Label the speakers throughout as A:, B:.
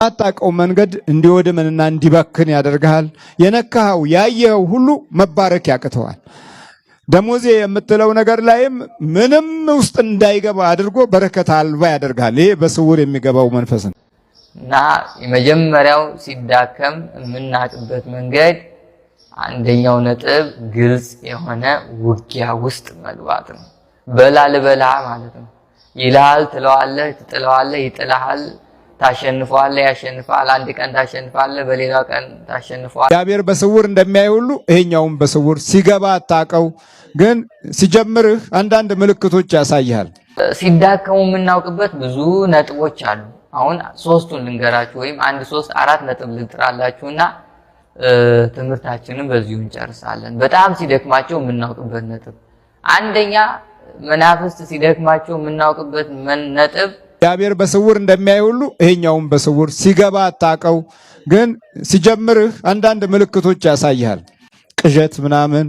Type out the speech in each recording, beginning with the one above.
A: አጣቀው መንገድ እንዲወድምንና እንዲበክን ያደርጋል። የነካው ያየው ሁሉ መባረክ ያቅተዋል። ደሞዜ የምትለው ነገር ላይም ምንም ውስጥ እንዳይገባ አድርጎ በረከት አልባ ያደርጋል። ይሄ በስውር የሚገባው መንፈስ ነው
B: እና የመጀመሪያው ሲዳከም የምናቅበት መንገድ አንደኛው ነጥብ ግልጽ የሆነ ውጊያ ውስጥ መግባት ነው። በላ ማለት ነው። ይልሃል፣ ትለዋለህ፣ ትጥለዋለህ፣ ይጥልሃል፣ ታሸንፈዋለህ፣ ያሸንፋል። አንድ ቀን ታሸንፋለህ፣ በሌላው ቀን ታሸንፈዋለህ።
A: እግዚአብሔር በስውር እንደሚያይ ሁሉ ይሄኛውም በስውር ሲገባ አታቀው፣ ግን ሲጀምርህ አንዳንድ ምልክቶች ያሳያል።
B: ሲዳከሙ የምናውቅበት ብዙ ነጥቦች አሉ። አሁን ሶስቱን ልንገራችሁ ወይም 1 3 4 ነጥብ ልጥራላችሁና ትምህርታችንን በዚሁ እንጨርሳለን። በጣም ሲደክማቸው የምናውቅበት ነጥብ አንደኛ መናፍስት ሲደክማቸው የምናውቅበት ነጥብ
A: እግዚአብሔር በስውር እንደሚያይ ሁሉ ይሄኛውም በስውር ሲገባ አታቀው፣ ግን ሲጀምርህ አንዳንድ ምልክቶች ያሳያል። ቅዠት ምናምን፣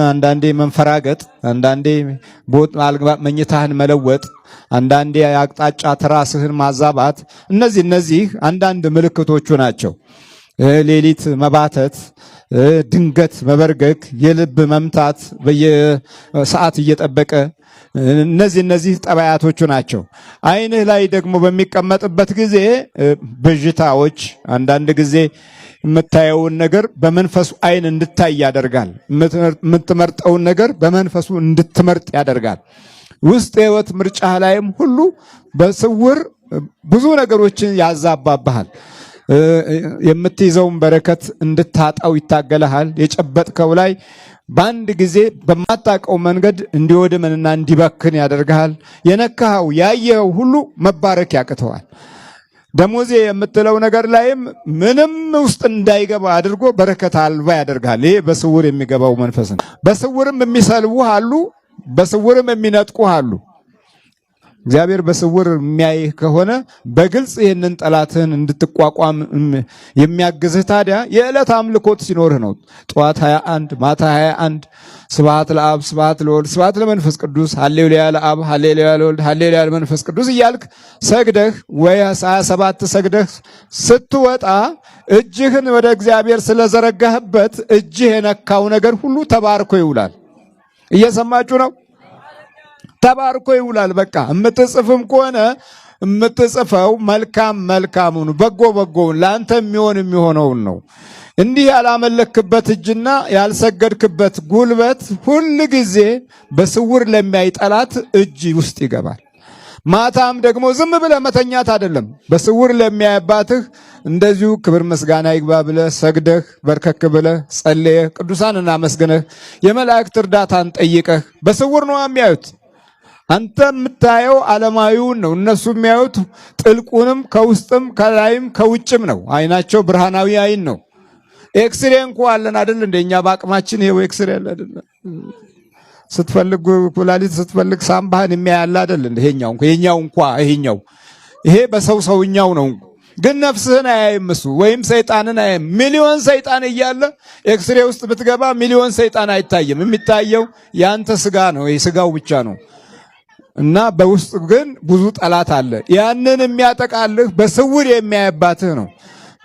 A: አንዳንዴ መንፈራገጥ፣ አንዳንዴ መኝታህን መለወጥ፣ አንዳንዴ አቅጣጫ ትራስህን ማዛባት፣ እነዚህ አንዳንድ ምልክቶቹ ናቸው። ሌሊት መባተት፣ ድንገት መበርገግ፣ የልብ መምታት በየሰዓት እየጠበቀ እነዚህ ጠባያቶቹ ናቸው። አይንህ ላይ ደግሞ በሚቀመጥበት ጊዜ ብዥታዎች፣ አንዳንድ ጊዜ የምታየውን ነገር በመንፈሱ አይን እንድታይ ያደርጋል። የምትመርጠውን ነገር በመንፈሱ እንድትመርጥ ያደርጋል። ውስጥ የህይወት ምርጫ ላይም ሁሉ በስውር ብዙ ነገሮችን ያዛባብሃል። የምትይዘውን በረከት እንድታጣው ይታገለሃል። የጨበጥከው ላይ በአንድ ጊዜ በማታቀው መንገድ እንዲወድምንና እንዲበክን ያደርጋል። የነካው ያየው ሁሉ መባረክ ያቅተዋል። ደሞዜ የምትለው ነገር ላይም ምንም ውስጥ እንዳይገባ አድርጎ በረከት አልባ ያደርጋል። ይሄ በስውር የሚገባው መንፈስ ነው። በስውርም የሚሰልቡህ አሉ፣ በስውርም የሚነጥቁህ አሉ። እግዚአብሔር በስውር የሚያይህ ከሆነ በግልጽ ይህንን ጠላትህን እንድትቋቋም የሚያግዝህ ታዲያ የዕለት አምልኮት ሲኖርህ ነው። ጠዋት 21 ማታ 21 ስብሐት ለአብ ስብሐት ለወልድ ስብሐት ለመንፈስ ቅዱስ ሃሌሉያ ለአብ ሃሌሉያ ለወልድ ሃሌሉያ ለመንፈስ ቅዱስ እያልክ ሰግደህ ወይ 27 ሰግደህ ስትወጣ እጅህን ወደ እግዚአብሔር ስለዘረጋህበት እጅህ የነካው ነገር ሁሉ ተባርኮ ይውላል። እየሰማችሁ ነው? ተባርኮ ይውላል። በቃ የምትጽፍም ከሆነ የምትጽፈው መልካሙን በጎውን ለአንተ የሚሆነውን ነው። እንዲህ ያላመለክበት እጅና ያልሰገድክበት ጉልበት ሁል ጊዜ በስውር ለሚያይ ጠላት እጅ ውስጥ ይገባል። ማታም ደግሞ ዝም ብለህ መተኛት አይደለም። በስውር ለሚያይባትህ እንደዚሁ ክብር ምስጋና ይግባ ብለህ ሰግደህ በርከክ ብለህ ጸልየህ ቅዱሳንን አመስግነህ የመላእክት እርዳታን ጠይቀህ በስውር ነው የሚያዩት። አንተ የምታየው ዓለማዊውን ነው። እነሱ የሚያዩት ጥልቁንም ከውስጥም ከላይም ከውጭም ነው። አይናቸው ብርሃናዊ አይን ነው። ኤክስሬ እንኳን አለን አይደል? እንደኛ በአቅማችን ይሄው ኤክስሬ አለ አይደል? ስትፈልግ ኩላሊት ስትፈልግ ሳምባህን የሚያያል አይደል? ይሄኛው ይሄ በሰውኛው ነው። ግን ነፍስህን አያይም እሱ፣ ወይም ሰይጣንን አያይም። ሚሊዮን ሰይጣን እያለ ኤክስሬ ውስጥ ብትገባ ሚሊዮን ሰይጣን አይታይም። የሚታየው ያንተ ስጋ ነው። ይሄ ስጋው ብቻ ነው። እና በውስጥ ግን ብዙ ጠላት አለ። ያንን የሚያጠቃልህ በስውር የሚያይባትህ ነው።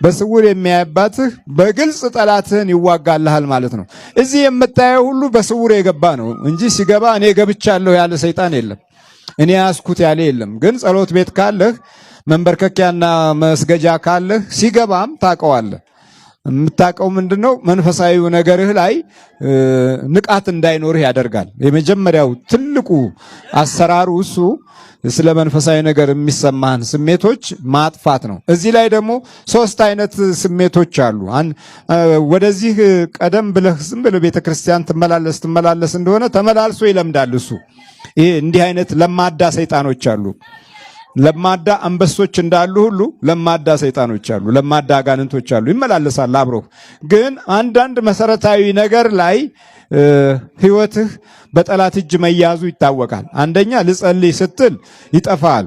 A: በስውር የሚያይባትህ በግልጽ ጠላትህን ይዋጋልሃል ማለት ነው። እዚህ የምታየው ሁሉ በስውር የገባ ነው እንጂ ሲገባ እኔ ገብቻለሁ ያለ ሰይጣን የለም። እኔ ያስኩት ያለ የለም። ግን ጸሎት ቤት ካለህ መንበርከኪያና መስገጃ ካለህ ሲገባም ታውቀዋለህ። የምታውቀው ምንድነው? መንፈሳዊ ነገርህ ላይ ንቃት እንዳይኖርህ ያደርጋል። የመጀመሪያው ትልቁ አሰራሩ እሱ ስለ መንፈሳዊ ነገር የሚሰማህን ስሜቶች ማጥፋት ነው። እዚህ ላይ ደግሞ 3 አይነት ስሜቶች አሉ። ወደዚህ ቀደም ብለህ ዝም ብለህ ቤተክርስቲያን ትመላለስ እንደሆነ ተመላልሶ ይለምዳል እሱ። ይሄ እንዲህ አይነት ለማዳ ሰይጣኖች አሉ። ለማዳ አንበሶች እንዳሉ ሁሉ ለማዳ ሰይጣኖች አሉ፣ ለማዳ አጋንንቶች አሉ። ይመላለሳል አብሮ። ግን አንዳንድ መሰረታዊ ነገር ላይ ህይወትህ በጠላት እጅ መያዙ ይታወቃል። አንደኛ ልጸልይ ስትል ይጠፋል።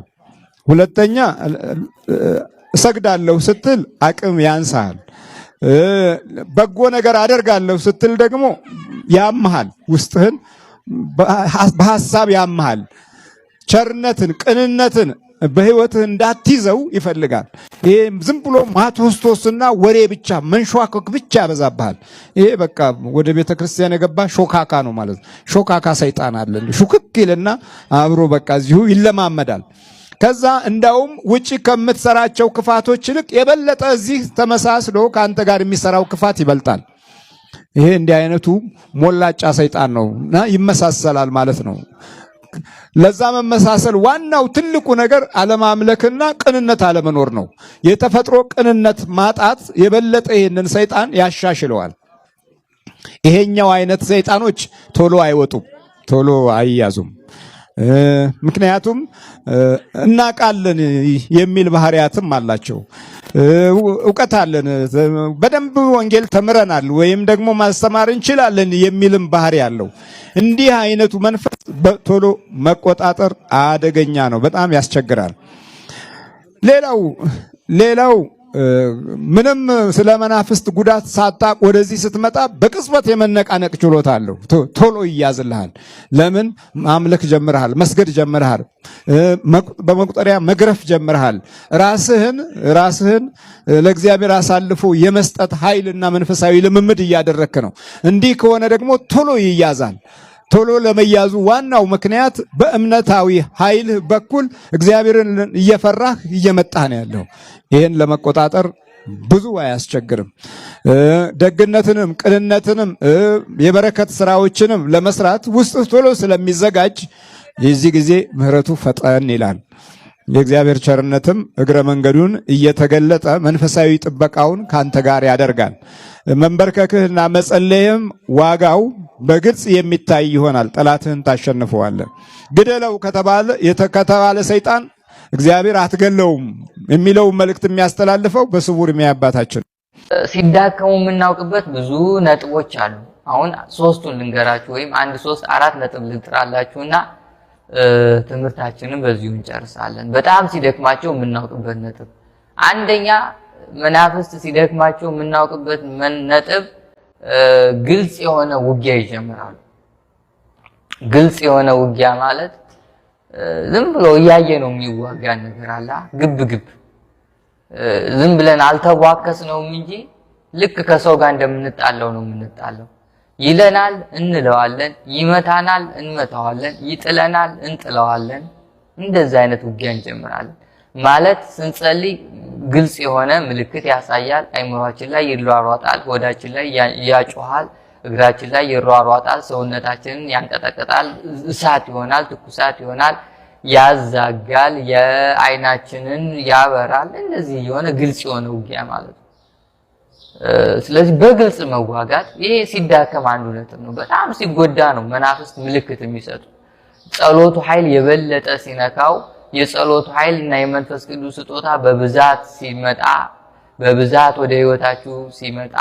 A: ሁለተኛ እሰግዳለሁ ስትል አቅም ያንሳል። በጎ ነገር አደርጋለሁ ስትል ደግሞ ያምሃል፣ ውስጥህን በሐሳብ ያምሃል። ቸርነትን፣ ቅንነትን በህይወትህ እንዳትይዘው ይፈልጋል። ይሄ ዝም ብሎ ማቶስቶስና ወሬ ብቻ መንሸዋከክ ብቻ ያበዛብሃል። ይሄ በቃ ወደ ቤተክርስቲያን የገባ ሾካካ ነው ማለት ነው። ሾካካ ሰይጣን አለ። ሹክክ ይልና አብሮ በቃ እዚሁ ይለማመዳል። ከዛ እንዳውም ውጪ ከምትሰራቸው ክፋቶች ይልቅ የበለጠ እዚህ ተመሳስሎ ከአንተ ጋር የሚሰራው ክፋት ይበልጣል። ይሄ እንዲህ አይነቱ ሞላጫ ሰይጣን ነውና ይመሳሰላል ማለት ነው። ለዛ መመሳሰል ዋናው ትልቁ ነገር አለማምለክና ቅንነት አለመኖር ነው። የተፈጥሮ ቅንነት ማጣት የበለጠ ይሄንን ሰይጣን ያሻሽለዋል። ይሄኛው አይነት ሰይጣኖች ቶሎ አይወጡም፣ ቶሎ አይያዙም። ምክንያቱም እናቃለን የሚል ባህሪያትም አላቸው። ዕውቀት አለን፣ በደንብ ወንጌል ተምረናል ወይም ደግሞ ማስተማር እንችላለን የሚልም ባህሪ አለው። እንዲህ አይነቱ መንፈስ ቶሎ መቆጣጠር አደገኛ ነው፣ በጣም ያስቸግራል። ሌላው ምንም ስለ መናፍስት ጉዳት ሳታቅ ወደዚህ ስትመጣ በቅጽበት የመነቃነቅ ችሎታ አለው። ቶሎ ይያዝልሃል። ለምን? ማምለክ ጀምረሃል፣ መስገድ ጀምረሃል፣ በመቁጠሪያ መግረፍ ጀምረሃል። ራስህን ለእግዚአብሔር አሳልፎ የመስጠት ኃይልና መንፈሳዊ ልምምድ እያደረክ ነው። እንዲህ ከሆነ ደግሞ ቶሎ ይያዛል። ቶሎ ለመያዙ ዋናው ምክንያት በእምነታዊ ኃይል በኩል እግዚአብሔርን እየፈራህ እየመጣህ ነው ያለው። ይህን ለመቆጣጠር ብዙ አያስቸግርም። ደግነትንም ቅንነትንም የበረከት ስራዎችንም ለመስራት ውስጥ ቶሎ ስለሚዘጋጅ የዚህ ጊዜ ምህረቱ ፈጠን ይላል። የእግዚአብሔር ቸርነትም እግረ መንገዱን እየተገለጠ መንፈሳዊ ጥበቃውን ካንተ ጋር ያደርጋል። መንበርከክህና መጸለይም ዋጋው በግልጽ የሚታይ ይሆናል። ጠላትህን ታሸንፈዋለህ። ግደለው ከተባለ ሰይጣን እግዚአብሔር አትገለውም የሚለው መልእክት የሚያስተላልፈው በስውር የሚያባታችን
B: ሲዳከሙ የምናውቅበት ብዙ ነጥቦች አሉ። አሁን ሶስቱን ልንገራችሁ ወይም 4 ነጥብ ልጥራላችሁና ትምህርታችንን በዚሁ እንጨርሳለን። በጣም ሲደክማቸው የምናውቅበት ነጥብ አንደኛ፣ መናፍስት ሲደክማቸው የምናውቅበት ነጥብ ግልጽ የሆነ ውጊያ ይጀምራሉ። ግልጽ የሆነ ውጊያ ማለት ዝም ብሎ እያየ ነው የሚዋጋ ነገር አለ። ግብ ዝም ብለን አልተዋከስነውም እንጂ ልክ ከሰው ጋር እንደምንጣለው ነው የምንጣለው። ይለናል እንለዋለን፣ ይመታናል እንመታዋለን፣ ይጥለናል እንጥለዋለን። እንደዚህ አይነት ውጊያ እንጀምራለን ማለት ስንጸልይ ግልጽ የሆነ ምልክት ያሳያል። አይምሮአችን ላይ ይሯሯጣል፣ ሆዳችን ላይ ያጮሃል፣ እግራችን ላይ ይሯሯጣል፣ ሰውነታችንን ያንቀጠቅጣል፣ እሳት ይሆናል፣ ትኩሳት ይሆናል፣ ያዛጋል፣ የአይናችንን ያበራል። እንደዚህ የሆነ ግልጽ የሆነ ውጊያ ማለት ነው። ስለዚህ በግልጽ መዋጋት ይሄ ሲዳከም አንዱ ነጥብ ነው። በጣም ሲጎዳ ነው መናፍስት ምልክት የሚሰጡ። ጸሎቱ ኃይል የበለጠ ሲነካው የጸሎቱ ኃይል እና የመንፈስ ቅዱስ ስጦታ በብዛት ሲመጣ በብዛት ወደ ህይወታችሁ ሲመጣ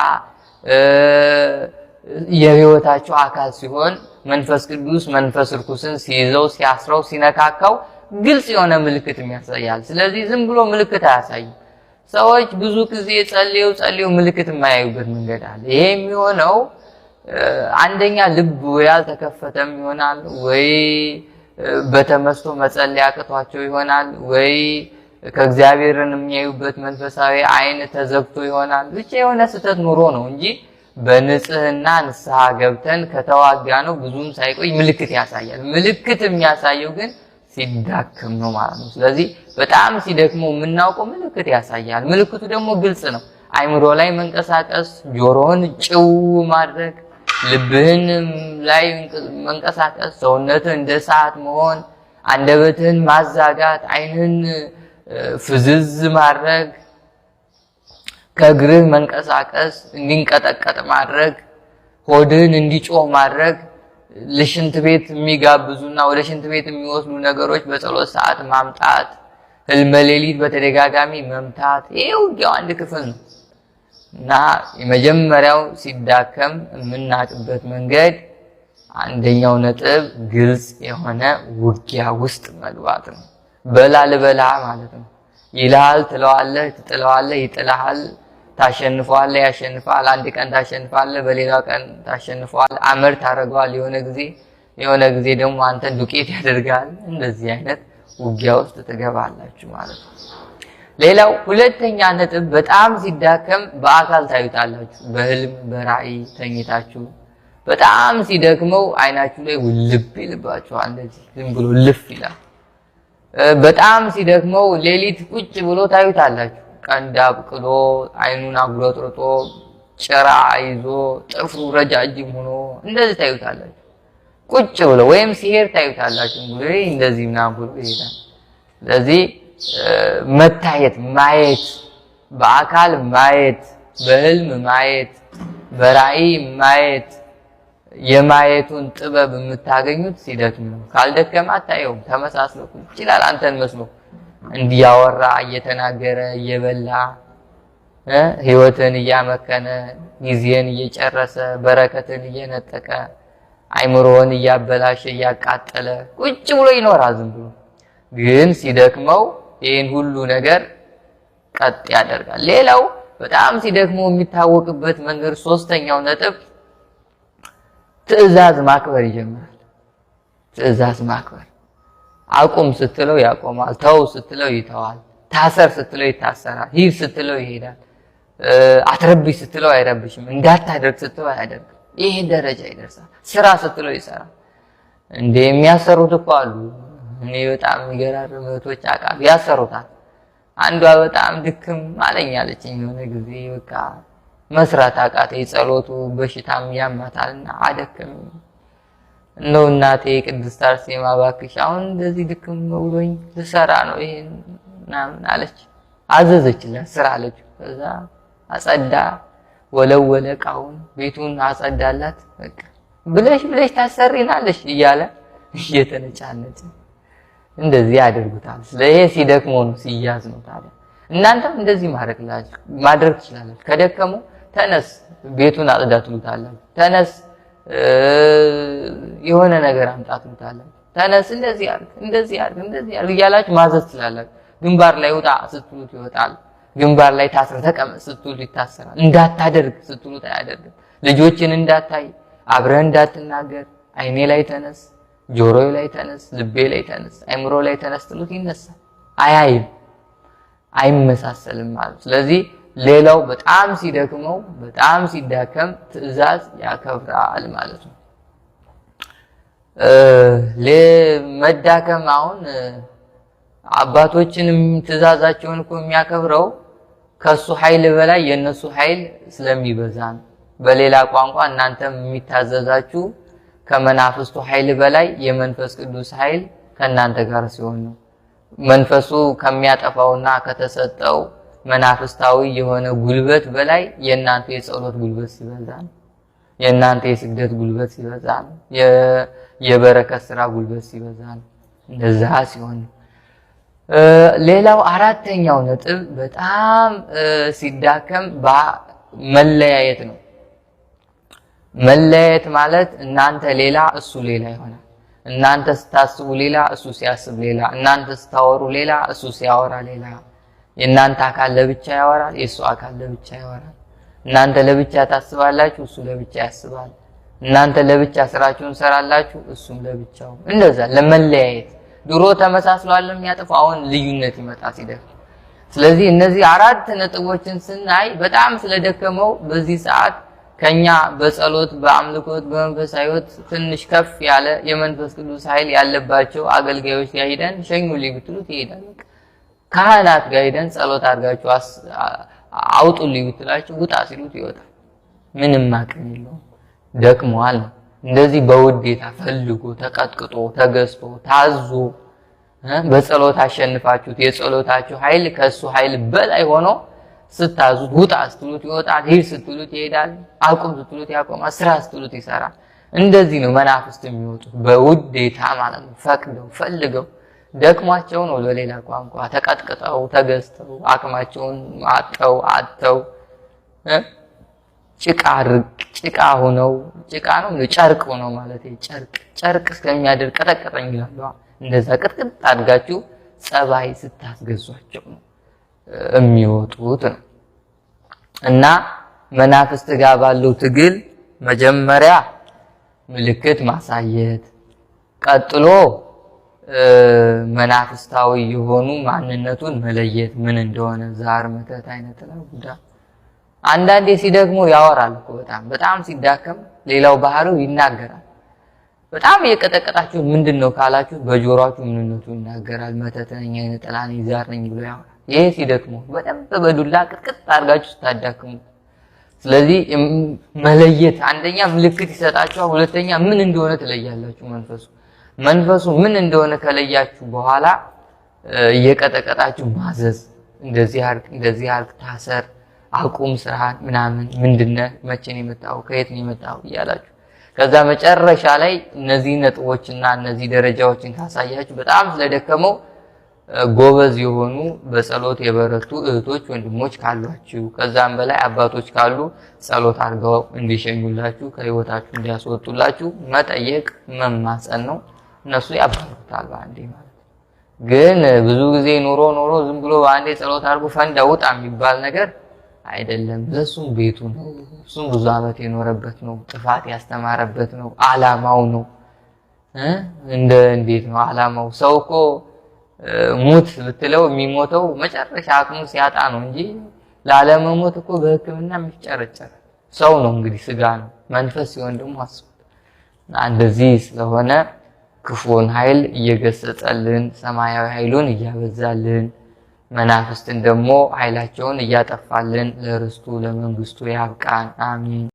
B: የህይወታችሁ አካል ሲሆን መንፈስ ቅዱስ መንፈስ ርኩስን ሲይዘው ሲያስረው ሲነካካው ግልጽ የሆነ ምልክት የሚያሳያል። ስለዚህ ዝም ብሎ ምልክት አያሳይም። ሰዎች ብዙ ጊዜ ጸልየው ምልክት የማያዩበት መንገድ አለ። ይሄ የሚሆነው አንደኛ ልብ ወይ አልተከፈተም ይሆናል፣ ወይ በተመስጦ መጸለይ አቅቷቸው ይሆናል፣ ወይ ከእግዚአብሔርን የሚያዩበት መንፈሳዊ አይን ተዘግቶ ይሆናል። ብቻ የሆነ ስህተት ኑሮ ነው እንጂ በንጽህና ንስሐ ገብተን ከተዋጋ ነው ብዙም ሳይቆይ ምልክት ያሳያል። ምልክት የሚያሳየው ግን ሲዳክም ነው ማለት ነው። ስለዚህ በጣም ሲደክሙ የምናውቀው ምልክት ያሳያል። ምልክቱ ደግሞ ግልጽ ነው። አይምሮ ላይ መንቀሳቀስ፣ ጆሮህን ጭው ማድረግ፣ ልብህን ላይ መንቀሳቀስ፣ ሰውነትህ እንደ ሰዓት መሆን፣ አንደበትህን ማዛጋት፣ አይንህን ፍዝዝ ማድረግ፣ ከእግርህ መንቀሳቀስ እንዲንቀጠቀጥ ማድረግ፣ ሆድህን እንዲጮህ ማድረግ፣ ለሽንት ቤት የሚጋብዙና ወደ ሽንት ቤት የሚወስዱ ነገሮች በጸሎት ሰዓት ማምጣት፣ ህልመ ሌሊት በተደጋጋሚ መምታት፣ ይሄ ውጊያው አንድ ክፍል ነው እና የመጀመሪያው ሲዳከም የምናውቅበት መንገድ አንደኛው ነጥብ ግልጽ የሆነ ውጊያ ውስጥ መግባት ነው። በላ ልበላ ማለት ነው። ይልሃል፣ ትለዋለህ፣ ትጥለዋለህ፣ ይጥልሃል፣ ታሸንፈዋለህ፣ ያሸንፋል። አንድ ቀን ታሸንፋለህ፣ በሌላው ቀን ታሸንፈዋለህ። አመድ ታደርገዋለህ የሆነ ጊዜ ደግሞ አንተን ዱቄት ያደርጋል። እንደዚህ አይነት ውጊያ ውስጥ ትገባላችሁ ማለት ነው። ሌላው ሁለተኛ ነጥብ በጣም ሲዳከም በአካል ታዩታላችሁ። በህልም በራእይ ተኝታችሁ በጣም ሲደክመው አይናችሁ ላይ ውልብ ይልባችኋል። እንደዚህ ዝም ብሎ ልፍ ይላል። በጣም ሲደክመው ሌሊት ቁጭ ብሎ ታዩታላችሁ። ቀንድ አብቅሎ አይኑን አጉረጥርጦ ጭራ ይዞ ጥፍሩ ረጃጅም ሆኖ እንደዚህ ታዩታላችሁ። ቁጭ ብሎ ወይም ሲሄድ ታዩታላችሁ። እንግዲህ እንደዚህ ምናምን ብሎ ይሄዳል። ስለዚህ መታየት ማየት፣ በአካል ማየት፣ በህልም ማየት፣ በራእይ ማየት፣ የማየቱን ጥበብ የምታገኙት ሲደክም ነው። ካልደከመ አታየውም። ተመሳስሎ ይችላል አንተን መስሎ እንዲያወራ እየተናገረ እየበላ ህይወትን እያመከነ ጊዜን እየጨረሰ በረከትን እየነጠቀ አይምሮን እያበላሸ እያቃጠለ ቁጭ ብሎ ይኖራል ዝም ብሎ። ግን ሲደክመው ይህን ሁሉ ነገር ቀጥ ያደርጋል። ሌላው በጣም ሲደክመው የሚታወቅበት መንገድ ሶስተኛው ነጥብ ትዕዛዝ ማክበር ይጀምራል። ትዕዛዝ ማክበር፣ አቁም ስትለው ያቆማል፣ ተው ስትለው ይተዋል፣ ታሰር ስትለው ይታሰራል፣ ሂድ ስትለው ይሄዳል፣ አትረብሽ ስትለው አይረብሽም፣ እንዳታደርግ ስትለው አያደርግም። ይሄ ደረጃ ይደርሳል። ስራ ስትለው ይሰራል። እንደ የሚያሰሩት እኮ አሉ። እኔ በጣም የሚገራርም እህቶች አውቃለሁ፣ ያሰሩታል። አንዷ በጣም ድክም አለኛለችኝ የሆነ ጊዜ በቃ መስራት አቃተኝ። ጸሎቱ በሽታም ያማታልና አደከመኝ። እንደው እናቴ ቅድስት አርሴማ እባክሽ አሁን እንደዚህ ድክም ብሎኝ ልሰራ ነው ይሄን ምናምን አለች። አዘዘችላት፣ ስራ አለች። ከዛ አጸዳ፣ ወለወለ፣ ዕቃውን ቤቱን አጸዳላት። በቃ ብለሽ ታሰሪናለሽ እያለ እየተነጫነጨ እንደዚህ ያደርጉታል። ስለዚህ ሲደክመው ነው ሲያዝ ነው። ታዲያ እናንተም እንደዚህ ማድረግ ትችላላችሁ። ከደከሙ ተነስ ቤቱን አጽዳ ትሉታላችሁ። ተነስ የሆነ ነገር አምጣ ትሉታላችሁ። ተነስ እንደዚህ አድርግ እያላችሁ ማዘዝ ትችላላችሁ። ግንባር ላይ ውጣ ስትሉት ይወጣል። ግንባር ላይ ታስረ ተቀመጥ ስትሉት ይታሰራል። እንዳታደርግ ስትሉት አያደርግም። ልጆችን እንዳታይ አብረህ እንዳትናገር አይኔ ላይ ተነስ፣ ጆሮዬ ላይ ተነስ፣ ልቤ ላይ ተነስ፣ አይምሮ ላይ ተነስ ትሉት ይነሳል። አያይም፣ አይመሳሰልም ማለት። ስለዚህ ሌላው በጣም ሲደክመው በጣም ሲዳከም ትዕዛዝ ያከብራል ማለት ነው። መዳከም አሁን አባቶችንም ትዕዛዛቸውን እኮ የሚያከብረው ከሱ ኃይል በላይ የነሱ ኃይል ስለሚበዛ ነው። በሌላ ቋንቋ እናንተም የሚታዘዛችሁ ከመናፍስቱ ኃይል በላይ የመንፈስ ቅዱስ ኃይል ከእናንተ ጋር ሲሆን ነው። መንፈሱ ከሚያጠፋውና ከተሰጠው መናፍስታዊ የሆነ ጉልበት በላይ የእናንተ የጸሎት ጉልበት ሲበዛ ነው። የእናንተ የስግደት ጉልበት ሲበዛ ነው። የበረከት ስራ ጉልበት ሲበዛ ነው። እንደዛ ሲሆን ሌላው አራተኛው ነጥብ በጣም ሲዳከም መለያየት ነው። መለያየት ማለት እናንተ ሌላ እሱ ሌላ ይሆናል። እናንተ ስታስቡ ሌላ እሱ ሲያስብ ሌላ፣ እናንተ ስታወሩ ሌላ እሱ ሲያወራ ሌላ። የእናንተ አካል ለብቻ ያወራል፣ የእሱ አካል ለብቻ ያወራል። እናንተ ለብቻ ታስባላችሁ፣ እሱ ለብቻ ያስባል። እናንተ ለብቻ ስራችሁን ሰራላችሁ፣ እሱም ለብቻው። እንደዛ ለመለያየት ድሮ ተመሳስሏል የሚያጠፋው አሁን ልዩነት ይመጣ ሲደርስ። ስለዚህ እነዚህ አራት ነጥቦችን ስናይ በጣም ስለደከመው በዚህ ሰዓት ከኛ በጸሎት በአምልኮት በመንፈሳዊ ሕይወት ትንሽ ከፍ ያለ የመንፈስ ቅዱስ ኃይል ያለባቸው አገልጋዮች ጋር ሄደን ሸኙልኝ ብትሉት ይሄዳል። ካህናት ጋር ሄደን ጸሎት አድርጋችሁ አውጡልኝ ብትላችሁ ውጣ ሲሉት ይወጣል። ምንም አቅም የለውም፣ ደክሟል። እንደዚህ በውዴታ ፈልጎ ተቀጥቅጦ ተገዝቶ ታዞ በጸሎት አሸንፋችሁት የጸሎታችሁ ኃይል ከሱ ኃይል በላይ ሆኖ ስታዙት ውጣ ስትሉት ይወጣል፣ ሂድ ስትሉት ይሄዳል፣ አቁም ስትሉት ያቆማል፣ ስራ ስትሉት ይሰራል። እንደዚህ ነው መናፍስት የሚወጡት በውዴታ ማለት ነው። ፈቅደው ፈልገው ደክሟቸው ነው በሌላ ቋንቋ ተቀጥቅጠው ተገዝተው አቅማቸውን አጥተው ጭቃ ሆነው ጭቃ ነው ጨርቅ ሆነው ማለት ጨርቅ እስከሚያደርግ ቀጠቀጠኝ ይላሉ። እንደዛ ቅጥቅጥ አድርጋችሁ ጸባይ ስታስገዟቸው ነው የሚወጡት ነው። እና መናፍስት ጋር ባለው ትግል መጀመሪያ ምልክት ማሳየት፣ ቀጥሎ መናፍስታዊ የሆኑ ማንነቱን መለየት ምን እንደሆነ ዛር፣ መተት፣ አይነት ቡዳ። አንዳንዴ ሲደግሞ ያወራል እኮ በጣም ሲዳከም ሌላው ባህሪው ይናገራል። በጣም እየቀጠቀጣችሁ ምንድነው ካላችሁ በጆሮአችሁ ምንነቱ ይናገራል። መተት ነኝ፣ አይነ ጥላ ነኝ፣ ዛር ነኝ ብሎ ያወራል። ይሄ ሲደክሙ በደንብ በዱላ ቅጥቅጥ አድርጋችሁ ስታዳክሙ፣ ስለዚህ መለየት አንደኛ ምልክት ይሰጣችኋል፣ ሁለተኛ ምን እንደሆነ ትለያላችሁ። መንፈሱ ምን እንደሆነ ከለያችሁ በኋላ እየቀጠቀጣችሁ ማዘዝ፣ እንደዚህ አርግ፣ ታሰር፣ አቁም ስራን ምናምን፣ ምንድነው፣ መቼ ነው የመጣው፣ ከየት ነው የመጣው እያላችሁ ከዛ መጨረሻ ላይ እነዚህ ነጥቦችና እነዚህ ደረጃዎችን ካሳያችሁ በጣም ስለደከመው ጎበዝ የሆኑ በጸሎት የበረቱ እህቶች ወንድሞች ካሏችሁ፣ ከዛም በላይ አባቶች ካሉ ጸሎት አድርገው እንዲሸኙላችሁ ከህይወታችሁ እንዲያስወጡላችሁ መጠየቅ መማጸን ነው። እነሱ ያባሩታል በአንዴ ማለት። ግን ብዙ ጊዜ ኑሮ ዝም ብሎ በአንዴ ጸሎት አድርጎ ፈንዳ ውጣ የሚባል ነገር አይደለም። ለሱም ቤቱ ነው። እሱም ብዙ ዓመት የኖረበት ነው። ጥፋት ያስተማረበት ነው። አላማው ነው። እንዴት ነው አላማው? ሰው እኮ ሙት ብትለው የሚሞተው መጨረሻ አቅሙ ሲያጣ ነው እንጂ ላለመሞት እኮ በሕክምና የሚጨረጨር ሰው ነው። እንግዲህ ስጋ ነው። መንፈስ ሲሆን ደግሞ አስቡ። እንደዚህ ስለሆነ ክፉን ኃይል እየገሰጸልን ሰማያዊ ኃይሉን እያበዛልን መናፍስትን ደግሞ ኃይላቸውን እያጠፋልን ለርስቱ ለመንግስቱ ያብቃን። አሜን።